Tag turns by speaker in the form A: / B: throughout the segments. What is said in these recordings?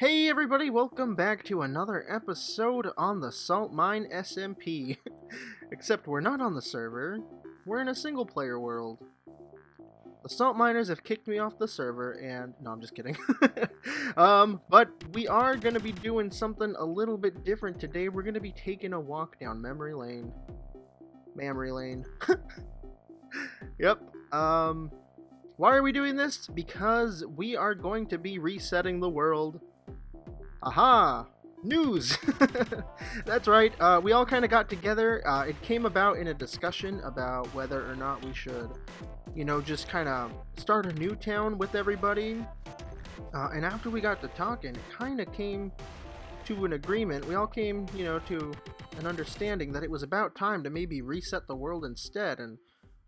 A: Hey everybody, welcome back to another episode on the SaltMine SMP. Except we're not on the server, we're in a single player world. The salt miners have kicked me off the server and... no, I'm just kidding. But we are going to be doing something a little bit different today. We're going to be taking a walk down memory lane. Memory lane. Yep. Why are we doing this? Because we are going to be resetting the world. Aha! News! That's right, we all kind of got together. It came about in a discussion about whether or not we should, just kind of start a new town with everybody. And after we got to talking, it kind of came to an agreement. We all came, to an understanding that it was about time to maybe reset the world instead. And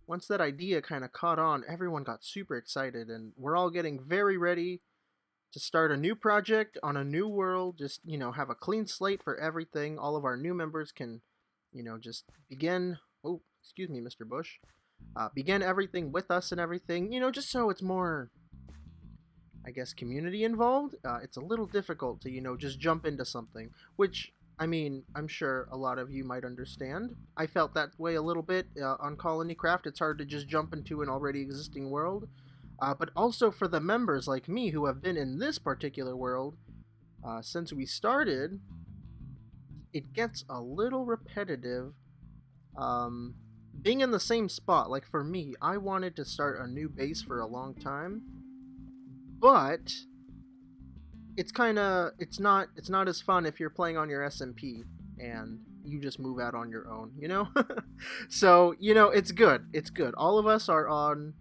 A: once that idea kind of caught on, everyone got super excited, and we're all getting very ready to start a new project on a new world. Just, have a clean slate for everything. All of our new members can, just begin... oh, excuse me, Mr. Bush. Begin everything with us and everything, just so it's more, I guess, community involved. It's a little difficult to, just jump into something, which, I'm sure a lot of you might understand. I felt that way a little bit on Colony Craft. It's hard to just jump into an already existing world. But also for the members like me who have been in this particular world since we started, it gets a little repetitive being in the same spot. Like for me, I wanted to start a new base for a long time, but it's not as fun if you're playing on your SMP and you just move out on your own, So, it's good. It's good. All of us are on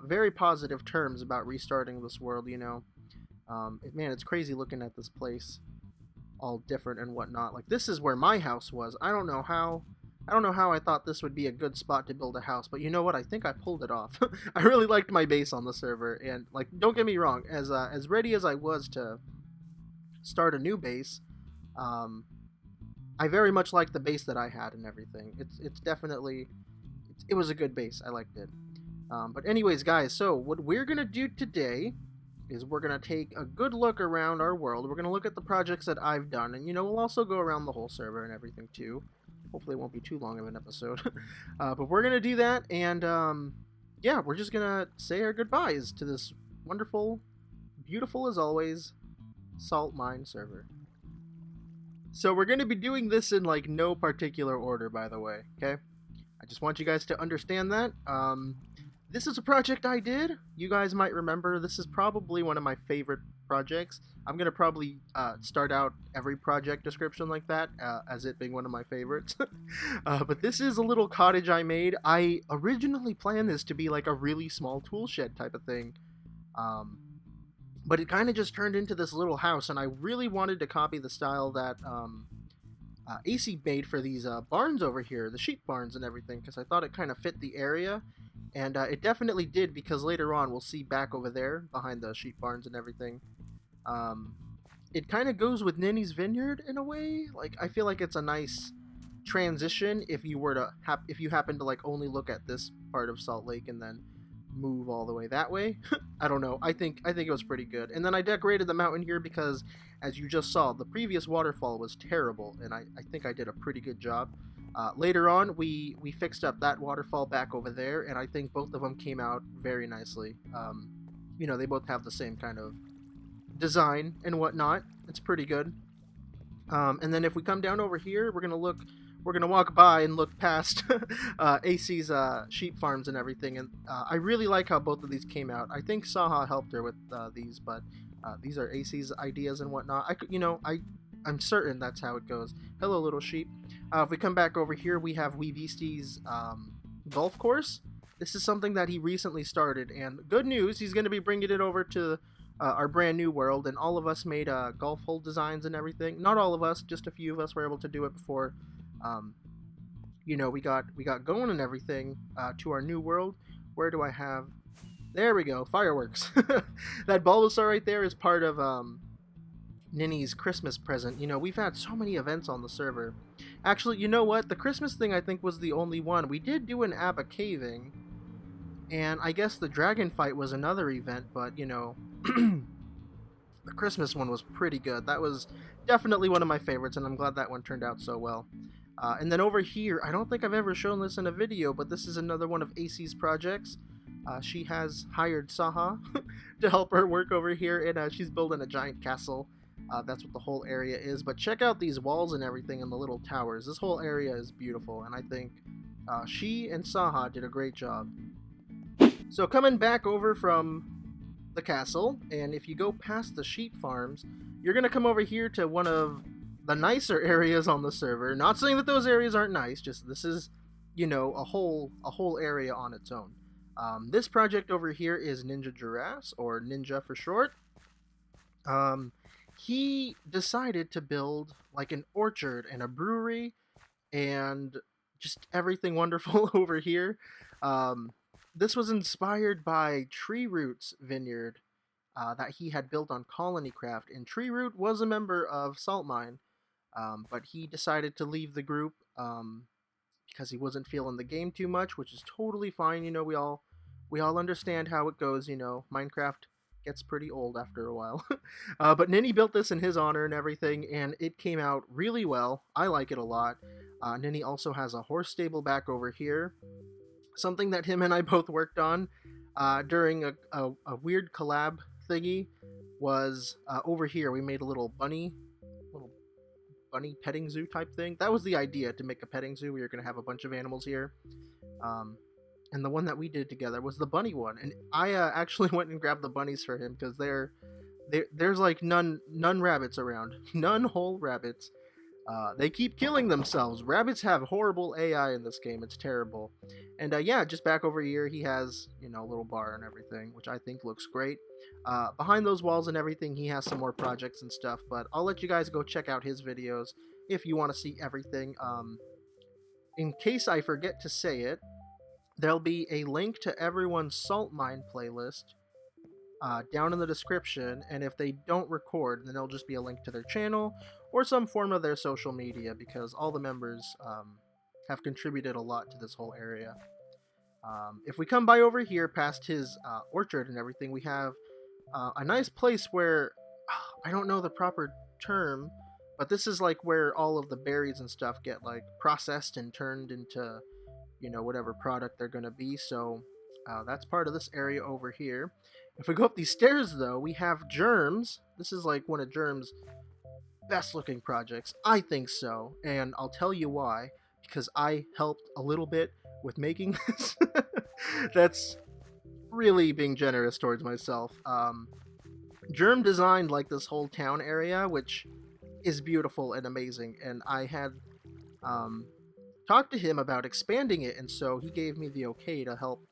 A: very positive terms about restarting this world, Man, it's crazy looking at this place all different and whatnot. Like, this is where my house was. I don't know how I thought this would be a good spot to build a house, but you know what? I think I pulled it off. I really liked my base on the server, and, like, don't get me wrong, as ready as I was to start a new base, I very much liked the base that I had and everything. It's definitely... it was a good base. I liked it. But anyways, guys, so what we're going to do today is we're going to take a good look around our world. We're going to look at the projects that I've done, and, we'll also go around the whole server and everything, too. Hopefully it won't be too long of an episode. But we're going to do that, and, yeah, we're just going to say our goodbyes to this wonderful, beautiful as always, SaltMine server. So we're going to be doing this in, like, no particular order, by the way, okay? I just want you guys to understand that. This is a project I did. You guys might remember this is probably one of my favorite projects. I'm going to probably start out every project description like that, as it being one of my favorites. But this is a little cottage I made. I originally planned this to be like a really small tool shed type of thing. But it kind of just turned into this little house, and I really wanted to copy the style that AC made for these barns over here, the sheep barns and everything, because I thought it kind of fit the area. And it definitely did, because later on we'll see back over there behind the sheep barns and everything. It kind of goes with Ninny's Vineyard in a way. Like, I feel like it's a nice transition if you were to if you happen to like only look at this part of Salt Lake and then move all the way that way. I don't know. I think it was pretty good. And then I decorated the mountain here because, as you just saw, the previous waterfall was terrible, and I think I did a pretty good job. Later on, we fixed up that waterfall back over there, and I think both of them came out very nicely. They both have the same kind of design and whatnot. It's pretty good. And then if we come down over here, we're gonna walk by and look past AC's sheep farms and everything. And I really like how both of these came out. I think Saha helped her with these, but these are AC's ideas and whatnot. I'm certain that's how it goes. Hello, little sheep. If we come back over here, we have Wee Beastie's golf course. This is something that he recently started, and good news, he's going to be bringing it over to our brand new world, and all of us made golf hole designs and everything. Not all of us, just a few of us were able to do it before, we got going and everything to our new world. Where do I have... there we go, fireworks. That Bulbasaur right there is part of Ninny's Christmas present. We've had so many events on the server. Actually, you know what? The Christmas thing I think was the only one. We did do an Abba caving, and I guess the dragon fight was another event, but, The Christmas one was pretty good. That was definitely one of my favorites, and I'm glad that one turned out so well. And then over here, I don't think I've ever shown this in a video, but this is another one of AC's projects. She has hired Saha to help her work over here, and she's building a giant castle. That's what the whole area is. But check out these walls and everything and the little towers. This whole area is beautiful, and I think she and Saha did a great job. So coming back over from the castle, and if you go past the sheep farms, you're going to come over here to one of the nicer areas on the server. Not saying that those areas aren't nice, just this is, you know, a whole area on its own. This project over here is Ninja Giraffes, or Ninja for short. He decided to build like an orchard and a brewery and just everything wonderful over here. This was inspired by Tree Root's vineyard that he had built on Colonycraft, and Tree Root was a member of SaltMine, but he decided to leave the group because he wasn't feeling the game too much, which is totally fine. You know, we all understand how it goes. You know, Minecraft gets pretty old after a while. But Ninny built this in his honor and everything, and it came out really well. I like it a lot. Ninny also has a horse stable back over here, something that him and I both worked on during a weird collab thingy. Was over here we made a little bunny petting zoo type thing. That was the idea, to make a petting zoo. We were going to have a bunch of animals here. And the one that we did together was the bunny one. And I actually went and grabbed the bunnies for him because there's like none rabbits around. None whole rabbits. They keep killing themselves. Rabbits have horrible AI in this game. It's terrible. And yeah, just back over here, he has, you know, a little bar and everything, which I think looks great. Behind those walls and everything, he has some more projects and stuff, but I'll let you guys go check out his videos if you want to see everything. In case I forget to say it, there'll be a link to everyone's SaltMine playlist down in the description, and if they don't record, then there'll just be a link to their channel or some form of their social media, because all the members have contributed a lot to this whole area. If we come by over here past his orchard and everything, we have a nice place where, I don't know the proper term, but this is like where all of the berries and stuff get like processed and turned into, you know, whatever product they're going to be. So that's part of this area over here. If we go up these stairs, though, we have Jerm's. This is like one of Jerm's best looking projects. I think so, and I'll tell you why. Because I helped a little bit with making this. That's really being generous towards myself. Jerm designed like this whole town area, which is beautiful and amazing, and I had talked to him about expanding it, and so he gave me the okay to help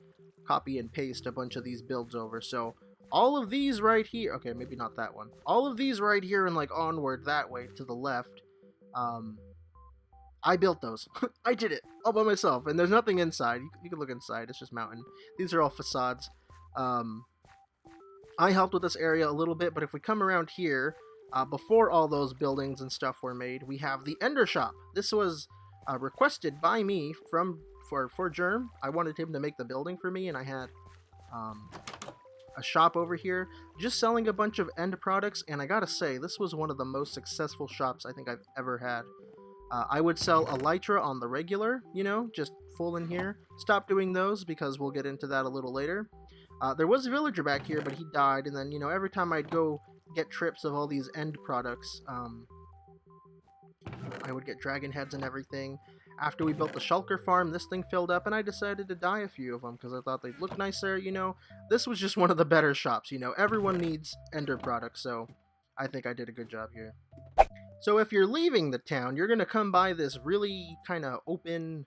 A: copy and paste a bunch of these builds over. So all of these right here, okay, maybe not that one, all of these right here and like onward that way to the left, I built those. I did it all by myself, and there's nothing inside. You can look inside, it's just mountain. These are all facades. I helped with this area a little bit, but if we come around here, before all those buildings and stuff were made, we have the Ender Shop. This was requested by me for Jerm. I wanted him to make the building for me, and I had a shop over here just selling a bunch of end products, and I gotta say, this was one of the most successful shops I think I've ever had. I would sell Elytra on the regular, you know, just full in here. Stop doing those because we'll get into that a little later. There was a villager back here, but he died, and then, you know, every time I'd go get trips of all these end products, I would get dragon heads and everything. After we built the shulker farm, this thing filled up, and I decided to dye a few of them because I thought they'd look nicer, you know. This was just one of the better shops, you know. Everyone needs ender products, so I think I did a good job here. So if you're leaving the town, you're going to come by this really kind of open,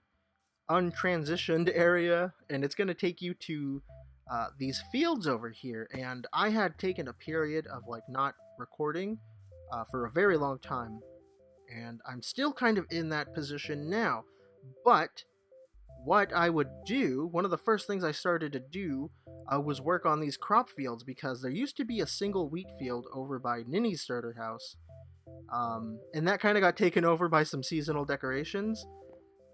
A: untransitioned area, and it's going to take you to these fields over here. And I had taken a period of like not recording for a very long time, and I'm still kind of in that position now. But what I would do, one of the first things I started to do was work on these crop fields, because there used to be a single wheat field over by Ninny's starter house. And that kind of got taken over by some seasonal decorations,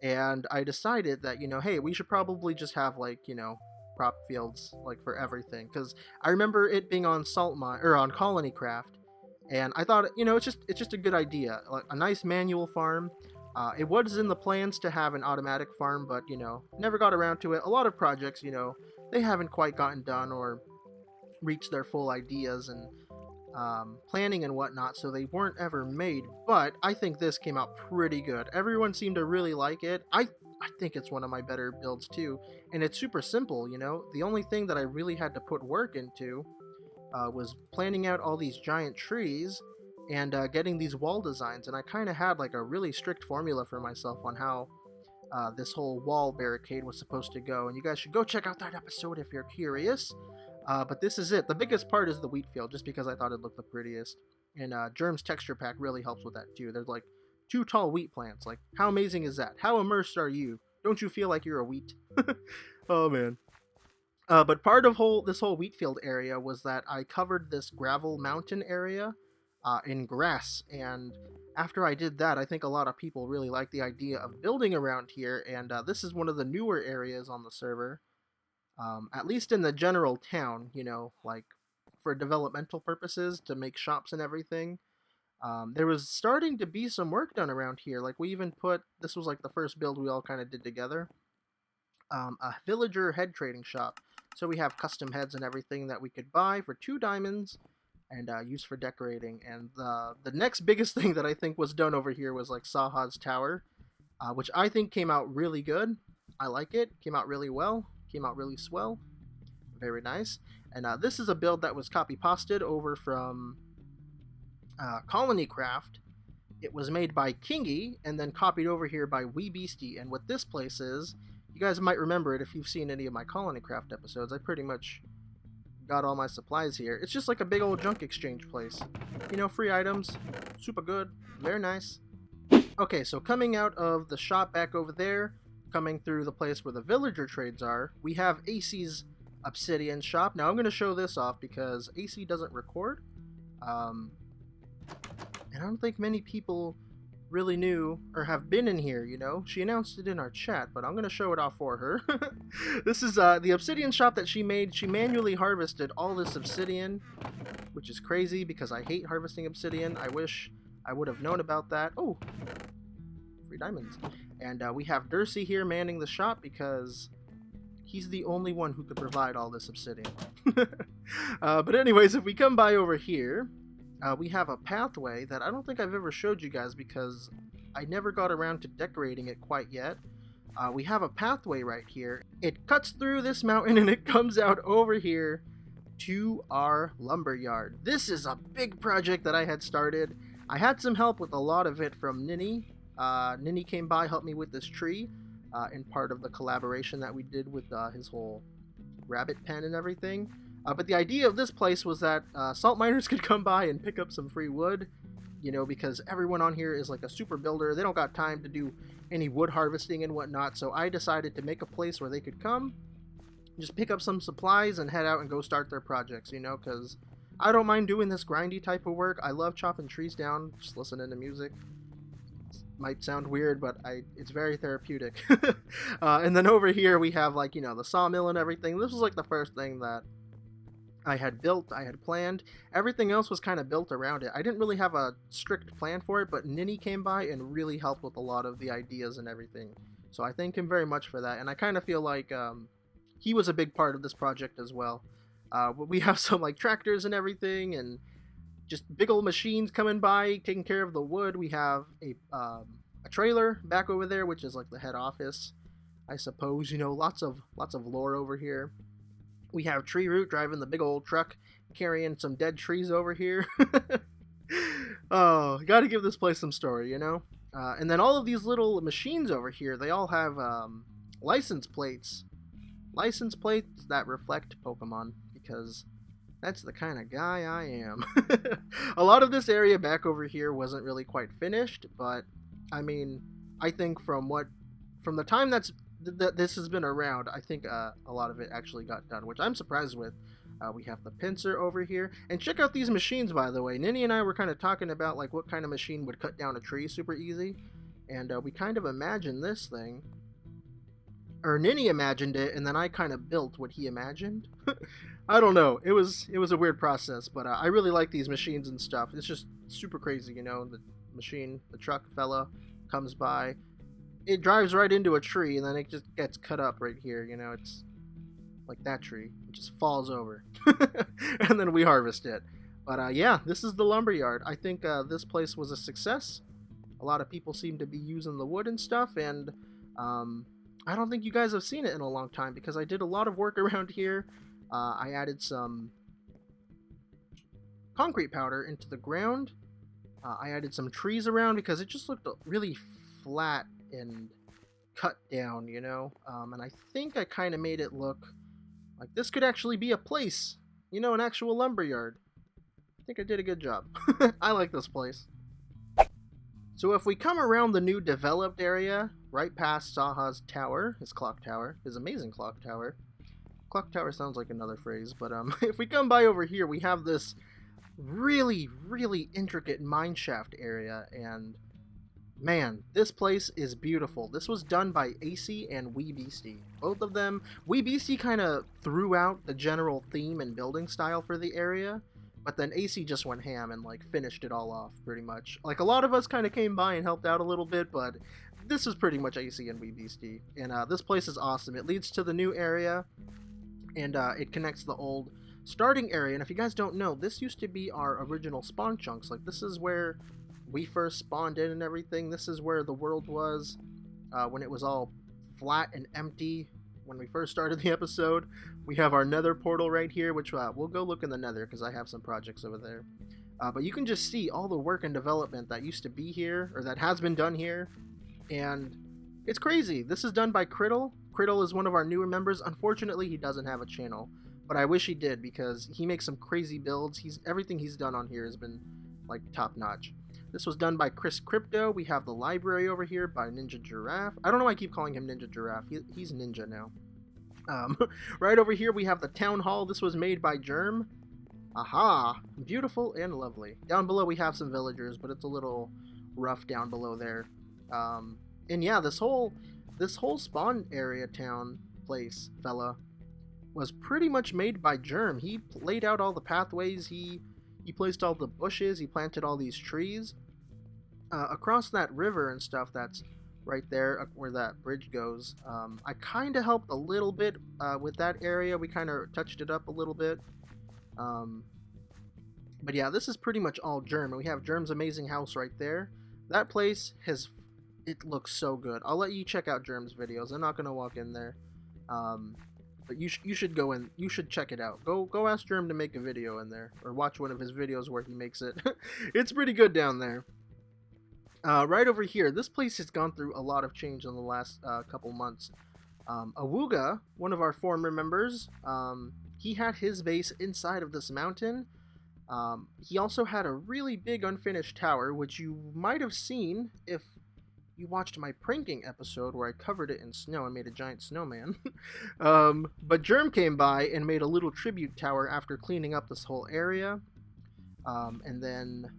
A: and I decided that, you know, hey, we should probably just have, like, you know, crop fields, like, for everything, because I remember it being on SaltMine, or on Colonycraft, And I thought, it's just a good idea, like a nice manual farm. It was in the plans to have an automatic farm, but never got around to it. A lot of projects, they haven't quite gotten done or reached their full ideas and planning and whatnot, so they weren't ever made. But I think this came out pretty good. Everyone seemed to really like it. I think it's one of my better builds too, and it's super simple. The only thing that I really had to put work into was planning out all these giant trees and getting these wall designs. And I kind of had like a really strict formula for myself on how this whole wall barricade was supposed to go. And you guys should go check out that episode if you're curious. But this is it. The biggest part is the wheat field, just because I thought it looked the prettiest. And Jerm's texture pack really helps with that too. There's like 2 tall wheat plants. Like, how amazing is that? How immersed are you? Don't you feel like you're a wheat? Oh man. But part of this whole wheat field area was that I covered this gravel mountain area in grass. And after I did that, I think a lot of people really like the idea of building around here. And this is one of the newer areas on the server. At least in the general town, like for developmental purposes to make shops and everything. There was starting to be some work done around here. Like we even this was like the first build we all kind of did together. A villager head trading shop. So we have custom heads and everything that we could buy for 2 diamonds and use for decorating. And the next biggest thing that I think was done over here was like Saha's Tower, which I think came out really good. I like it. Came out really well. Came out really swell. Very nice. And this is a build that was copy-pasted over from Colony Craft. It was made by Kingy and then copied over here by Wee Beastie. And what this place is, you guys might remember it if you've seen any of my Colony Craft episodes. I pretty much got all my supplies here. It's just like a big old junk exchange place. Free items. Super good. Very nice. Okay, so coming out of the shop back over there, coming through the place where the villager trades are, we have AC's obsidian shop. Now I'm going to show this off because AC doesn't record. And I don't think many people really knew or have been in here, She announced it in our chat, but I'm going to show it off for her. This is the obsidian shop that she made. She manually harvested all this obsidian, which is crazy because I hate harvesting obsidian. I wish I would have known about that. Oh, free diamonds. And we have Dursey here manning the shop because he's the only one who could provide all this obsidian. But anyways, if we come by over here, we have a pathway that I don't think I've ever showed you guys because I never got around to decorating it quite yet. We have a pathway right here. It cuts through this mountain and it comes out over here to our lumber yard. This is a big project that I had started. I had some help with a lot of it from Ninny. Ninny came by, helped me with this tree in part of the collaboration that we did with his whole rabbit pen and everything. But the idea of this place was that salt miners could come by and pick up some free wood, because everyone on here is like a super builder. They don't got time to do any wood harvesting and whatnot, so I decided to make a place where they could come, just pick up some supplies and head out and go start their projects, because I don't mind doing this grindy type of work. I love chopping trees down, just listening to music. Might sound weird, but it's very therapeutic. And then over here we have like, the sawmill and everything. This was like the first thing that I had built, I had planned. Everything else was kind of built around it. I didn't really have a strict plan for it, but Ninny came by and really helped with a lot of the ideas and everything. So I thank him very much for that, and I kind of feel like he was a big part of this project as well. We have some like tractors and everything, and just big old machines coming by, taking care of the wood. We have a trailer back over there, which is like the head office, I suppose. Lots of lore over here. We have Tree Root driving the big old truck, carrying some dead trees over here. Oh, gotta give this place some story, And then all of these little machines over here, they all have license plates. License plates that reflect Pokemon, because that's the kind of guy I am. A lot of this area back over here wasn't really quite finished, but I mean, I think from the time that this has been around, I think a lot of it actually got done, which I'm surprised with. We have the pincer over here, and check out these machines, by the way. Ninny and I were kind of talking about like what kind of machine would cut down a tree super easy, and we kind of imagined this thing. or Ninny imagined it, and then I kind of built what he imagined. I don't know. It was a weird process, but I really like these machines and stuff. It's just super crazy, you know. The machine, the truck fella comes by, it drives right into a tree, and then it just gets cut up right here. You know, it's like that tree. It just falls over, and then we harvest it. But yeah, this is the lumberyard. I think this place was a success. A lot of people seem to be using the wood and stuff, and I don't think you guys have seen it in a long time because I did a lot of work around here. I added some concrete powder into the ground. I added some trees around because it just looked really flat and cut down, you know? And I think I kind of made it look like this could actually be a place, you know, an actual lumberyard. I think I did a good job. I like this place. So if we come around the new developed area, right past Saha's tower, his clock tower, his amazing clock tower. Clock tower sounds like another phrase, but if we come by over here, we have this really, really intricate mineshaft area, and man, this place is beautiful. This was done by AC and WeeBeastie. Both of them. WeeBeastie kind of threw out the general theme and building style for the area, but then AC just went ham and like finished it all off pretty much. Like a lot of us kind of came by and helped out a little bit, but this is pretty much AC and WeeBeastie. And this place is awesome. It leads to the new area, and it connects the old starting area. And if you guys don't know, this used to be our original spawn chunks. Like this is where we first spawned in and everything. This is where the world was when it was all flat and empty. When we first started the episode, we have our nether portal right here, which we'll go look in the nether because I have some projects over there. But you can just see all the work and development that used to be here, or that has been done here, and it's crazy. This is done by Criddle. Criddle is one of our newer members. Unfortunately, he doesn't have a channel, but I wish he did because he makes some crazy builds. Everything he's done on here has been like top notch. This was done by Chris Crypto. We have the library over here by Ninja Giraffe. I don't know why I keep calling him Ninja Giraffe. He's Ninja now. Right over here we have the town hall. This was made by Jerm. Aha! Beautiful and lovely. Down below we have some villagers, but it's a little rough down below there. And yeah, this whole spawn area town place, fella, was pretty much made by Jerm. He laid out all the pathways. He placed all the bushes. He planted all these trees. Across that river and stuff that's right there where that bridge goes, I kind of helped a little bit with that area. We kind of touched it up a little bit. But yeah, this is pretty much all Jerm. And we have Jerm's amazing house right there. That place it looks so good. I'll let you check out Jerm's videos. I'm not going to walk in there. But you should go in. You should check it out. Go ask Jerm to make a video in there, or watch one of his videos where he makes it. It's pretty good down there. Right over here, this place has gone through a lot of change in the last couple months. Awuga, one of our former members, he had his base inside of this mountain. He also had a really big unfinished tower, which you might have seen if you watched my pranking episode where I covered it in snow and made a giant snowman. But Jerm came by and made a little tribute tower after cleaning up this whole area. And then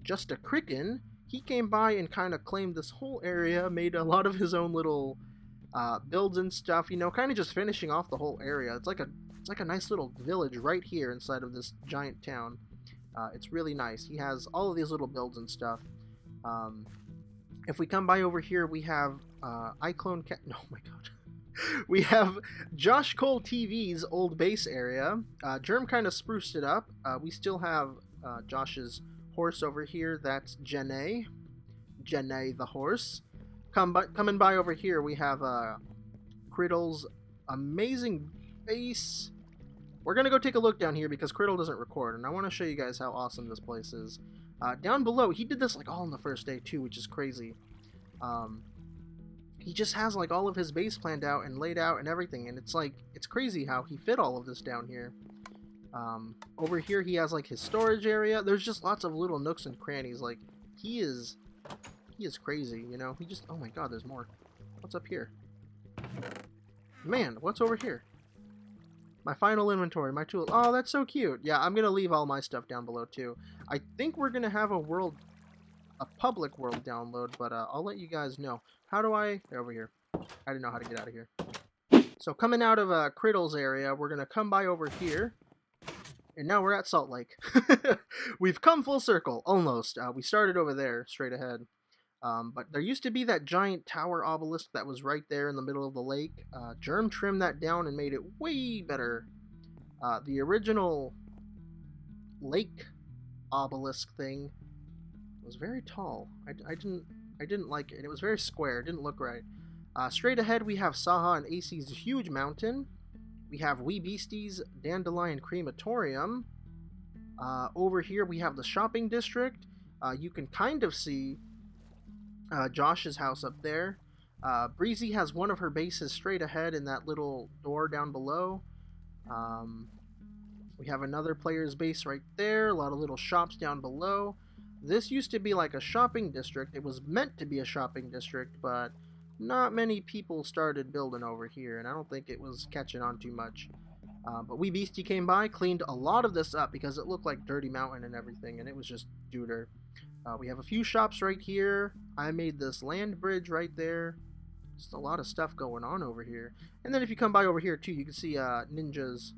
A: Just a Cricken, he came by and kind of claimed this whole area, made a lot of his own little builds and stuff, you know, kind of just finishing off the whole area. It's like a nice little village right here inside of this giant town. It's really nice. He has all of these little builds and stuff. If we come by over here, we have iClone Cat. No, my God. We have Josh Cole TV's old base area. Jerm kind of spruced it up. We still have Josh's horse over here. That's Janae the horse. Coming by over here, we have Criddle's amazing base. We're gonna go take a look down here because Criddle doesn't record, and I want to show you guys how awesome this place is. Down below, he did this like all on the first day too, which is crazy. He just has like all of his base planned out and laid out and everything, and it's crazy how he fit all of this down here. Over here he has like his storage area. There's just lots of little nooks and crannies. Like he is crazy, you know. Oh my God, there's more. What's up here? Man, what's over here? My final inventory, my tools. Oh, that's so cute. Yeah, I'm gonna leave all my stuff down below too. I think we're gonna have a public world download, but I'll let you guys know. How do I? Over here. I didn't know how to get out of here. So coming out of Criddle's area, we're going to come by over here. And now we're at Salt Lake. We've come full circle, almost. We started over there, straight ahead. But there used to be that giant tower obelisk that was right there in the middle of the lake. Jerm trimmed that down and made it way better. The original lake obelisk thing was very tall. I didn't like it. It was very square. It didn't look right. Straight ahead, we have Saha and AC's huge mountain. We have Wee Beastie's Dandelion Crematorium. Over here, we have the shopping district. You can kind of see Josh's house up there. Breezy has one of her bases straight ahead in that little door down below. We have another player's base right there. A lot of little shops down below. This used to be like a shopping district. It was meant to be a shopping district, but not many people started building over here, and I don't think it was catching on too much. But Wee Beastie came by, cleaned a lot of this up because it looked like Dirty Mountain and everything, and it was just dooder. We have a few shops right here. I made this land bridge right there. Just a lot of stuff going on over here. And then if you come by over here too, you can see Ninja's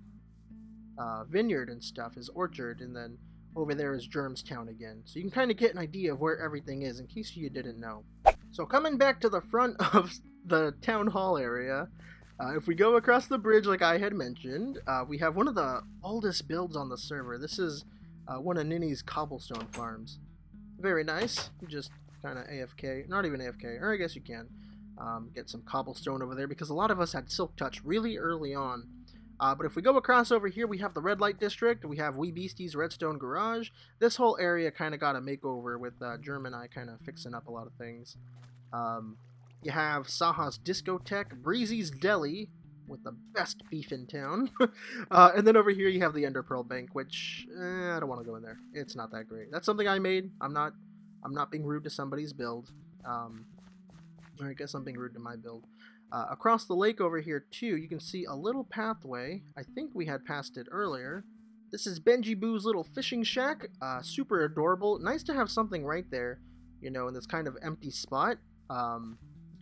A: vineyard and stuff, his orchard, and then over there is Jerm's town again. So you can kind of get an idea of where everything is in case you didn't know. So coming back to the front of the town hall area, if we go across the bridge like I had mentioned, we have one of the oldest builds on the server. This is one of Ninny's cobblestone farms. Very nice. You just kind of AFK, not even AFK, or I guess you can get some cobblestone over there because a lot of us had Silk Touch really early on. But if we go across over here, we have the Red Light District. We have Wee Beastie's Redstone Garage. This whole area kind of got a makeover with Jerm and I kind of fixing up a lot of things. You have Saha's Discotheque, Breezy's Deli, with the best beef in town. And then over here you have the Ender Pearl Bank, which I don't want to go in there. It's not that great. That's something I made. I'm not being rude to somebody's build. Or I guess I'm being rude to my build. Across the lake over here too, you can see a little pathway. I think we had passed it earlier. This is Benji Boo's little fishing shack. Super adorable. Nice to have something right there, you know, in this kind of empty spot.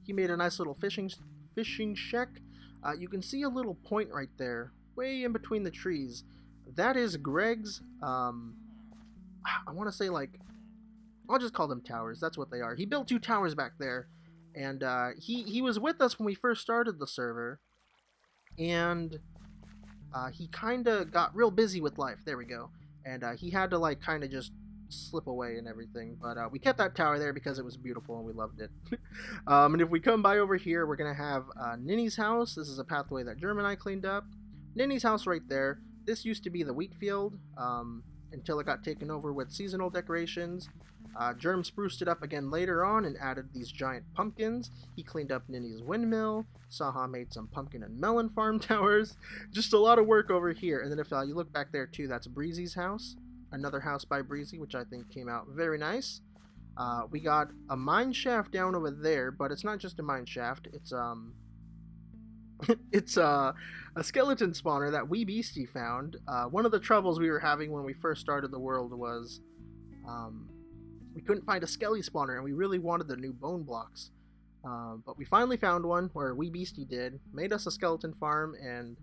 A: He made a nice little fishing shack. You can see a little point right there, way in between the trees. That is Greg's, I want to say, like, I'll just call them towers. That's what they are. He built 2 towers back there, and he was with us when we first started the server, and he kind of got real busy with life. There we go. And he had to, like, kind of just slip away and everything, but we kept that tower there because it was beautiful and we loved it. And if we come by over here, we're gonna have Ninny's house. This is a pathway that Jerm and I cleaned up. Ninny's house right there. This used to be the wheat field until it got taken over with seasonal decorations. Jerm spruced it up again later on and added these giant pumpkins. He cleaned up Ninny's windmill. Saha made some pumpkin and melon farm towers. Just a lot of work over here. And then if you look back there too, that's Breezy's house. Another house by Breezy, which I think came out very nice. We got a mine shaft down over there, but it's not just a mine shaft. It's it's a skeleton spawner that Wee Beastie found. One of the troubles we were having when we first started the world was we couldn't find a skelly spawner, and we really wanted the new bone blocks. But we finally found one, where Wee Beastie did, made us a skeleton farm, and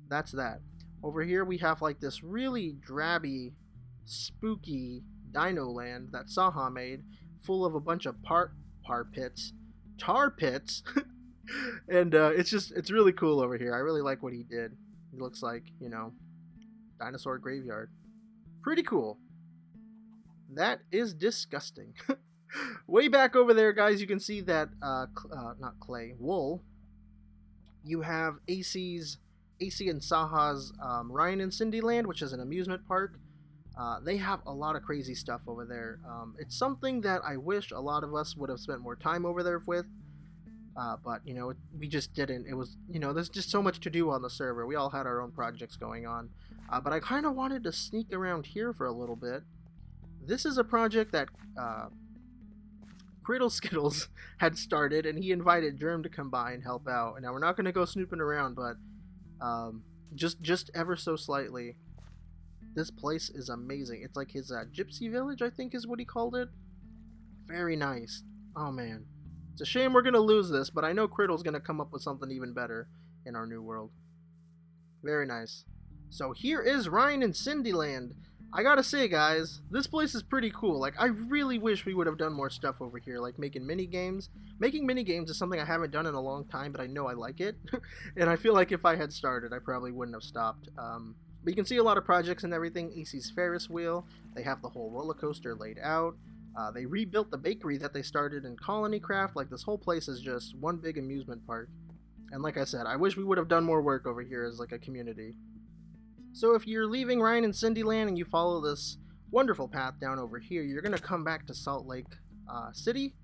A: that's that. Over here we have like this really drabby, spooky dino land that Saha made, full of a bunch of tar pits, and it's really cool over here. I really like what he did. It looks like, you know, dinosaur graveyard. Pretty cool. That is disgusting. Way back over there, guys, you can see that not clay, wool. You have AC and Saha's Ryan and Cindy Land, which is an amusement park. They have a lot of crazy stuff over there. It's something that I wish a lot of us would have spent more time over there with, but, you know, we just didn't. It was, you know, there's just so much to do on the server. We all had our own projects going on, but I kind of wanted to sneak around here for a little bit. This is a project that Criddle Skittles had started, and he invited Jerm to come by and help out. And now we're not going to go snooping around, but just ever so slightly. This place is amazing. It's like his gypsy village, I think is what he called it. Very nice. Oh man. It's a shame we're going to lose this, but I know Criddle's going to come up with something even better. in our new world. Very nice. So here is Ryan and Cindyland. I gotta say, guys, this place is pretty cool. Like, I really wish we would have done more stuff over here, like making mini games. Making mini games is something I haven't done in a long time, but I know I like it. And I feel like if I had started, I probably wouldn't have stopped. But you can see a lot of projects and everything. EC's Ferris wheel. They have the whole roller coaster laid out. They rebuilt the bakery that they started in Colony Craft. Like, this whole place is just one big amusement park. And like I said, I wish we would have done more work over here as like a community. So if you're leaving Ryan and Cindyland and you follow this wonderful path down over here, you're going to come back to Salt Lake City.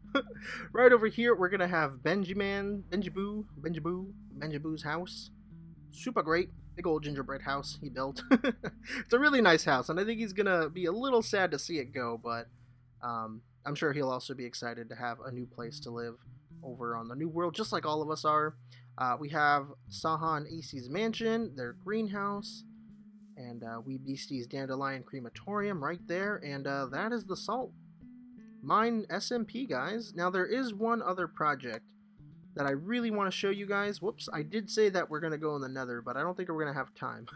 A: Right over here, we're going to have Benjiboo's house. Super great. Big old gingerbread house he built. It's a really nice house, and I think he's going to be a little sad to see it go, but I'm sure he'll also be excited to have a new place to live over on the new world, just like all of us are. We have Saha and AC's mansion, their greenhouse, and Wee Beastie's Dandelion Crematorium right there, and that is the SaltMine SMP, guys. Now, there is one other project that I really want to show you guys. Whoops, I did say that we're going to go in the nether, but I don't think we're going to have time.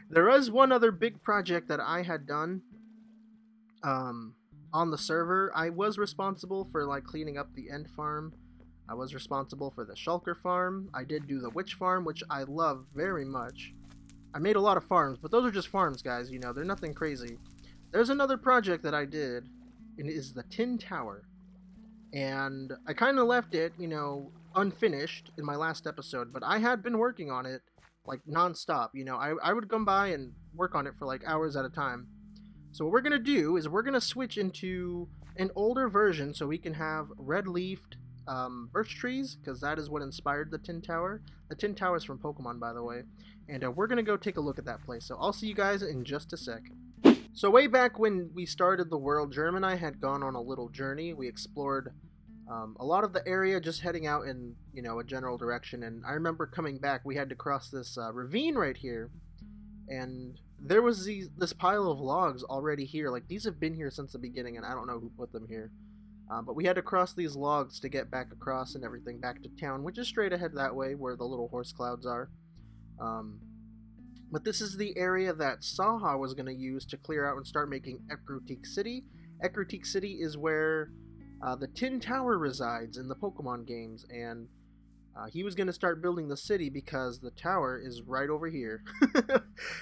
A: There is one other big project that I had done on the server. I was responsible for like cleaning up the end farm. I was responsible for the shulker farm. I did do the witch farm, which I love very much. I made a lot of farms, but those are just farms, guys, you know, they're nothing crazy. There's another project that I did, and it is the Tin Tower. And I kind of left it, you know, unfinished in my last episode, but I had been working on it, like, non-stop, you know. I would come by and work on it for, like, hours at a time. So what we're going to do is we're going to switch into an older version so we can have red-leafed birch trees, because that is what inspired the Tin Tower. The Tin Tower is from Pokemon, by the way. And we're going to go take a look at that place. So I'll see you guys in just a sec. So way back when we started the world, Jerm and I had gone on a little journey. We explored a lot of the area, just heading out in, you know, a general direction. And I remember coming back, we had to cross this ravine right here. And there was this pile of logs already here. Like, these have been here since the beginning, and I don't know who put them here. But we had to cross these logs to get back across and everything back to town, which is straight ahead that way where the little horse clouds are. But this is the area that Saha was going to use to clear out and start making Ecruteak City. Ecruteak City is where the Tin Tower resides in the Pokemon games, and he was going to start building the city because the tower is right over here.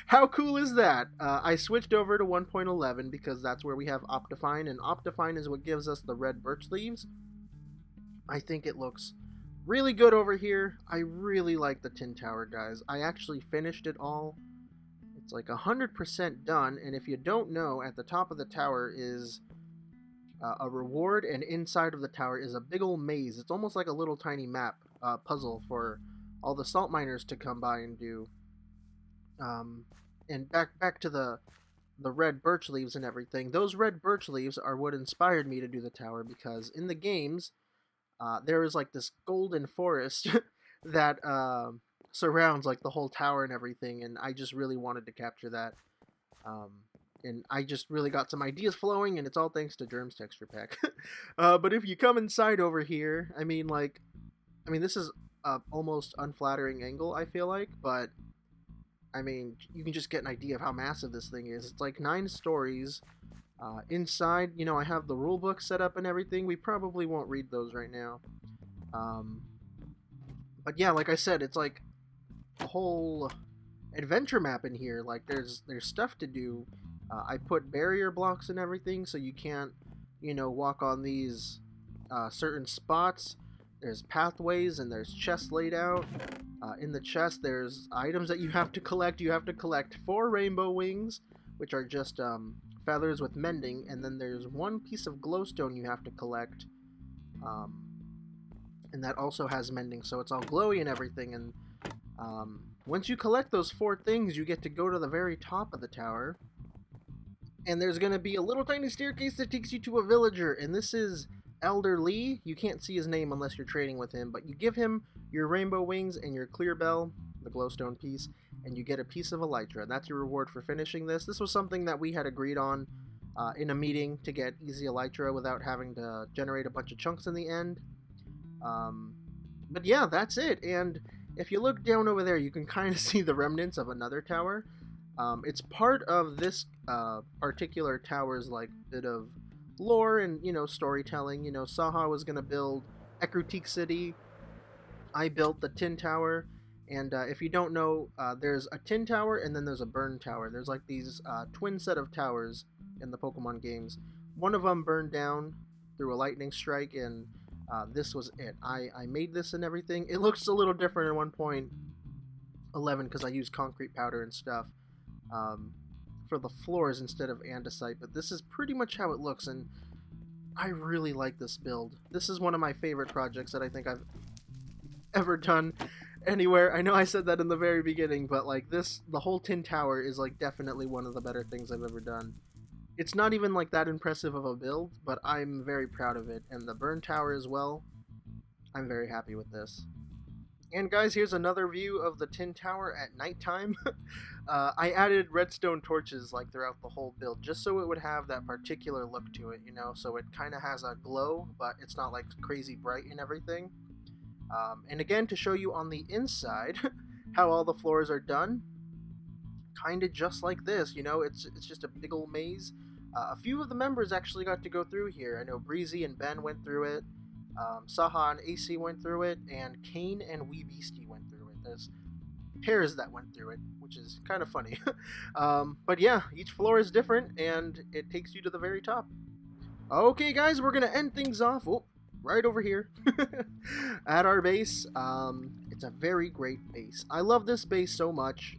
A: How cool is that? I switched over to 1.11 because that's where we have Optifine, and Optifine is what gives us the red birch leaves. I think it looks really good over here. I really like the Tin Tower, guys. I actually finished it all. It's like 100% done, and if you don't know, at the top of the tower is a reward, and inside of the tower is a big old maze. It's almost like a little tiny map puzzle for all the salt miners to come by and do. And back to the red birch leaves and everything. Those red birch leaves are what inspired me to do the tower, because in the games, there is like this golden forest that surrounds like the whole tower and everything, and I just really wanted to capture that. And I just really got some ideas flowing, and it's all thanks to Jerm's texture pack. But if you come inside over here, I mean, this is a almost unflattering angle, I feel like, but I mean, you can just get an idea of how massive this thing is. It's like 9 stories. Inside, you know, I have the rule book set up and everything. We probably won't read those right now. But yeah, like I said, it's like a whole adventure map in here. Like, there's stuff to do. I put barrier blocks and everything so you can't, you know, walk on these certain spots. There's pathways and there's chests laid out. In the chest, there's items that you have to collect. You have to collect 4 rainbow wings, which are just feathers with mending, and then there's 1 piece of glowstone you have to collect, and that also has mending, so it's all glowy and everything. And once you collect those 4 things, you get to go to the very top of the tower, and there's going to be a little tiny staircase that takes you to a villager, and this is Elder Lee. You can't see his name unless you're trading with him, but you give him your rainbow wings and your clear bell, the glowstone piece, and you get a piece of elytra. That's your reward for finishing this. This was something that we had agreed on in a meeting to get easy elytra without having to generate a bunch of chunks in the end. But yeah, that's it. And If you look down over there, you can kind of see the remnants of another tower. It's part of this particular tower's like bit of lore and storytelling. Saha was gonna build Ekrutik City. I built the Tin Tower, and if you don't know, there's a Tin Tower and then there's a Burn Tower. There's like these twin set of towers in the Pokemon games. One of them burned down through a lightning strike, and this was it. I made this and everything. It looks a little different in 1.11 because I used concrete powder and stuff for the floors instead of andesite, but this is pretty much how it looks, and I really like this build. This is one of my favorite projects that I think I've ever done anywhere. I know I said that in the very beginning, but like the whole Tin Tower is like definitely one of the better things I've ever done. It's not even like that impressive of a build, but I'm very proud of it. And the Burn Tower as well, I'm very happy with this. And guys, here's another view of the Tin Tower at nighttime. I added redstone torches like throughout the whole build, just so it would have that particular look to it, so it kind of has a glow, but it's not like crazy bright and everything. And again, to show you on the inside how all the floors are done, kind of just like this, it's just a big old maze. A few of the members actually got to go through here. I know Breezy and Ben went through it, Saha and AC went through it, and Kane and Wee Beastie went through it. There's pairs that went through it, which is kind of funny. But yeah, each floor is different, and it takes you to the very top. Okay, guys, we're going to end things off. Oh, right over here at our base. It's a very great base. I love this base so much.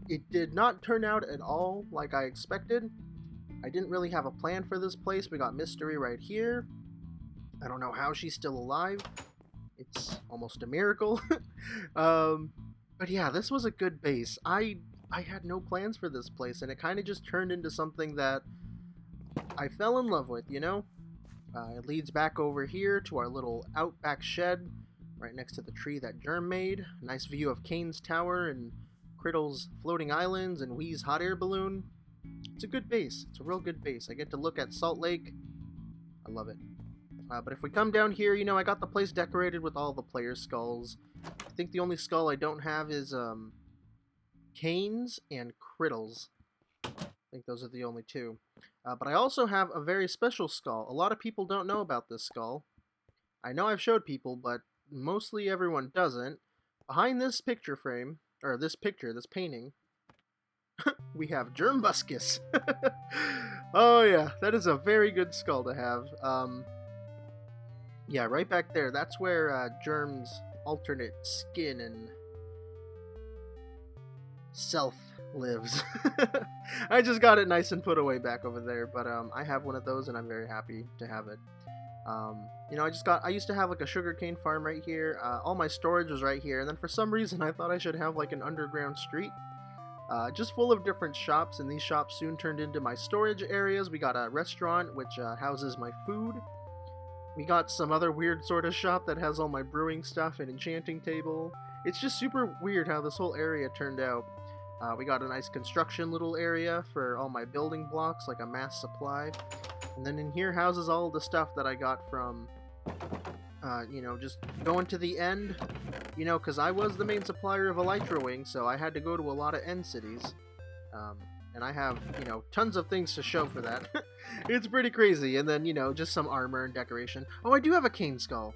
A: It did not turn out at all like I expected. I didn't really have a plan for this place. We got Mystery right here. I don't know how she's still alive. It's almost a miracle. But yeah, this was a good base. I had no plans for this place, and it kind of just turned into something that I fell in love with, It leads back over here to our little outback shed right next to the tree that Jerm made. Nice view of Kane's tower and Criddle's floating islands and Wee's hot air balloon. It's a good base. It's a real good base. I get to look at Salt Lake. I love it. But if we come down here, I got the place decorated with all the player skulls. I think the only skull I don't have is Kane's and Criddle's. I think those are the only two. But I also have a very special skull. A lot of people don't know about this skull. I know I've showed people, but mostly everyone doesn't. Behind this picture frame, or this painting, we have Germbuscus. Oh yeah, that is a very good skull to have. Yeah, right back there, that's where Jerm's alternate skin and self lives. I just got it nice and put away back over there, but I have one of those and I'm very happy to have it. I used to have like a sugarcane farm right here. All my storage was right here, and then for some reason I thought I should have like an underground street. Just full of different shops, and these shops soon turned into my storage areas. We got a restaurant which houses my food. We got some other weird sort of shop that has all my brewing stuff and enchanting table. It's just super weird how this whole area turned out. We got a nice construction little area for all my building blocks, like a mass supply. And then in here houses all the stuff that I got from, just going to the end, because I was the main supplier of Elytra Wing, so I had to go to a lot of end cities. And I have, tons of things to show for that. It's pretty crazy. And then, just some armor and decoration. Oh, I do have a cane skull.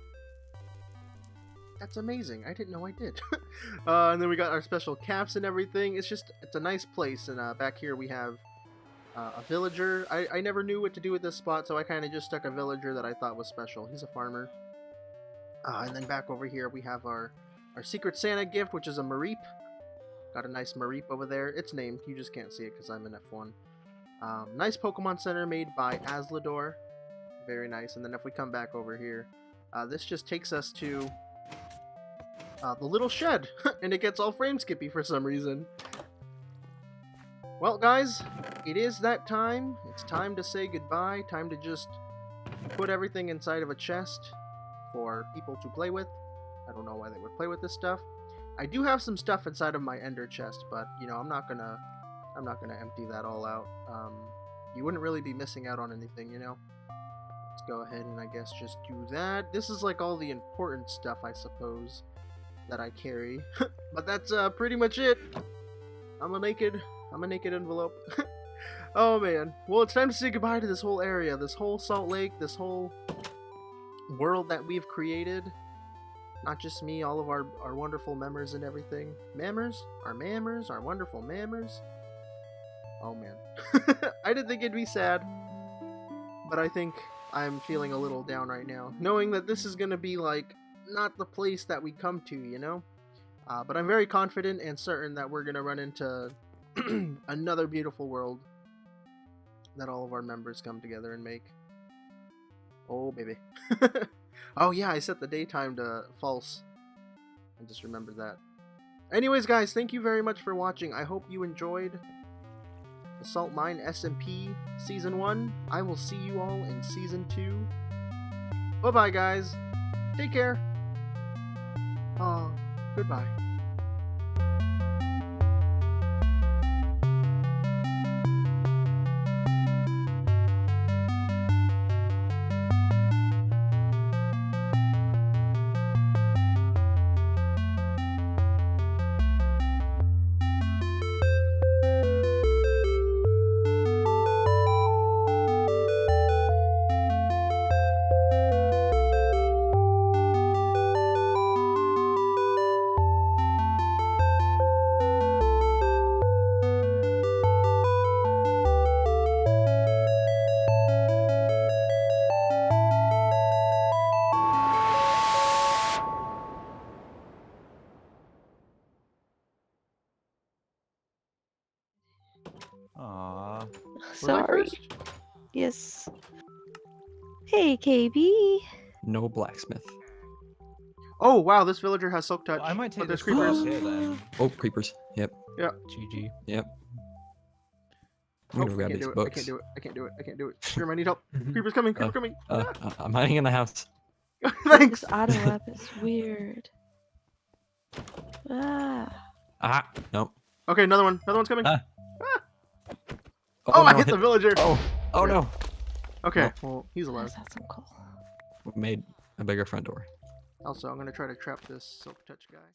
A: That's amazing. I didn't know I did. And then we got our special caps and everything. It's a nice place. And back here we have a villager. I never knew what to do with this spot, so I kind of just stuck a villager that I thought was special. He's a farmer. And then back over here we have our Secret Santa gift, which is a Mareep. Got a nice Mareep over there. It's named. You just can't see it because I'm in F1. Nice Pokemon Center made by Aslador. Very nice. And then if we come back over here, this just takes us to the little shed. And it gets all frame skippy for some reason. Well, guys, it is that time. It's time to say goodbye. Time to just put everything inside of a chest for people to play with. I don't know why they would play with this stuff. I do have some stuff inside of my ender chest, but I'm not gonna empty that all out. You wouldn't really be missing out on anything, Let's go ahead and I guess just do that. This is like all the important stuff, I suppose. that I carry. But that's pretty much it. I'm a naked envelope. Oh man. Well, it's time to say goodbye to this whole area, this whole Salt Lake, this whole world that we've created. Not just me, all of our wonderful members and everything. Mammers? Our wonderful mammers. Oh man. I didn't think it'd be sad, but I think I'm feeling a little down right now, knowing that this is gonna be like not the place that we come to, you know? But I'm very confident and certain that we're gonna run into another beautiful world that all of our members come together and make. Oh baby. Oh yeah, I set the daytime to false. I just remembered that. Anyways guys, thank you very much for watching. I hope you enjoyed the SaltMine SMP Season 1. I will see you all in Season 2. Bye-bye guys. Take care. Goodbye.
B: Aww.
C: Sorry. Yes. Hey, KB.
D: No blacksmith.
A: Oh wow, this villager has silk touch.
B: Well, I might take
A: but there's
B: this
A: creepers.
B: here then.
D: Oh, creepers. Yep.
B: GG.
D: Yep. I'm
A: Oh,
D: gonna
A: I
D: grab
A: can't
D: these
A: do it.
D: books.
A: I can't do it. Jerm, I need help. Creepers coming. Creeper coming.
D: I'm hiding in the house.
A: Thanks.
C: This auto up is weird. Ah.
D: Nope.
A: Okay, another one. Another one's coming.
D: Ah.
A: Oh, I
D: no,
A: hit the villager.
D: Oh no.
A: Okay,
D: No.
A: well, he's alive.
C: Let's have some coal.
D: We made a bigger front door.
A: Also, I'm gonna try to trap this silk touch guy.